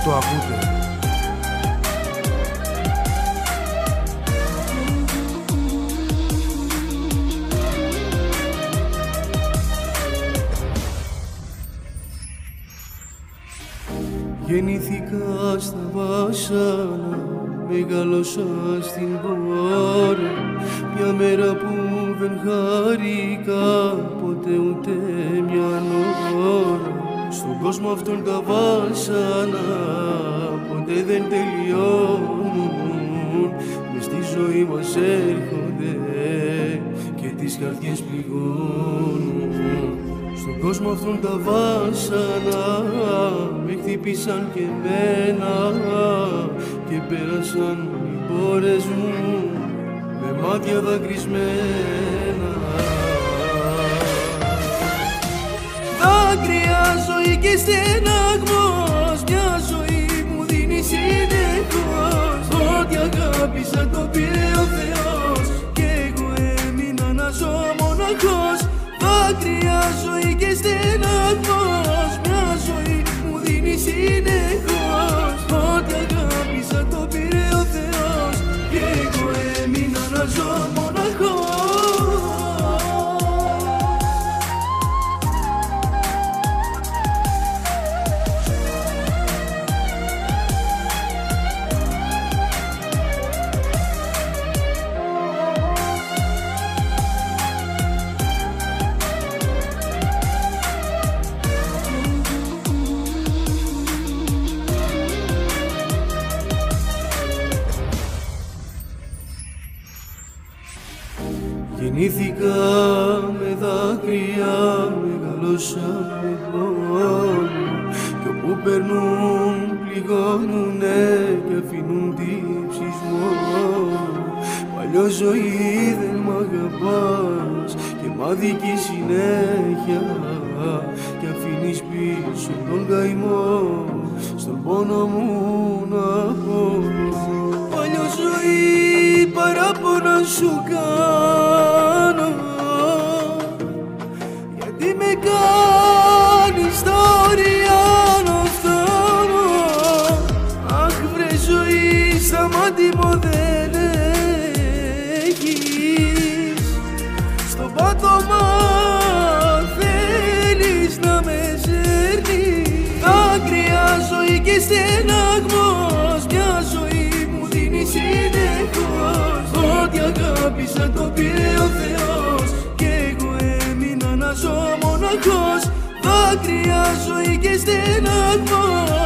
το ακούτε. Γεννήθηκα στα Βάσανα, μεγάλωσα στην Βόρεια. Μια μέρα που δεν χάρηκα ποτέ ούτε μια ώρα. Στον κόσμο αυτόν τα βάσανα ποτέ δεν τελειώνουν. Μες στη ζωή μας έρχονται και τις καρδιές πληγώνουν. Στον κόσμο αυτόν τα βάσανα με χτύπησαν και εμένα και πέρασαν οι πόρες μου με μάτια δακρυσμένα. Δάκρυα, ζωή και στεναγμός, μια ζωή μου δίνει συνεχώς. Ό,τι αγάπησα το πήρε ο Θεός και εγώ έμεινα να ζω μοναχός. Δάκρυα, ζωή και στεναγμός, μια ζωή μου δίνει συνεχώς. Ό,τι αγάπησα το πήρε ο Θεός και εγώ έμεινα να ζω μοναχός. Γεννήθηκα με δάκρυα, μεγαλώσα με πόνο. Κι όπου περνούν πληγώνουνε και αφήνουν τύψισμό. Παλιό ζωή δεν μ' αγαπάς και μ' αδικεί συνέχεια κι αφήνεις πίσω τον καημό στον πόνο μου να πονώ. Παλιό ζωή παράπονα σου κάνω, γιατί με κάνεις τα όρια να φτάνω. Αχ βρε ζωή, σταμάτη μου δεν έχεις. Στο πάτωμα θέλεις να με σέρνεις. Δάκρυα, ζωή και στεναγμός, μια ζωή μου δίνει συνεχώς. Ό,τι αγάπησα το πήρε ο Θεός και εγώ έμεινα να ζω μοναχός. Δάκρυα, ζωή και στεναγμός.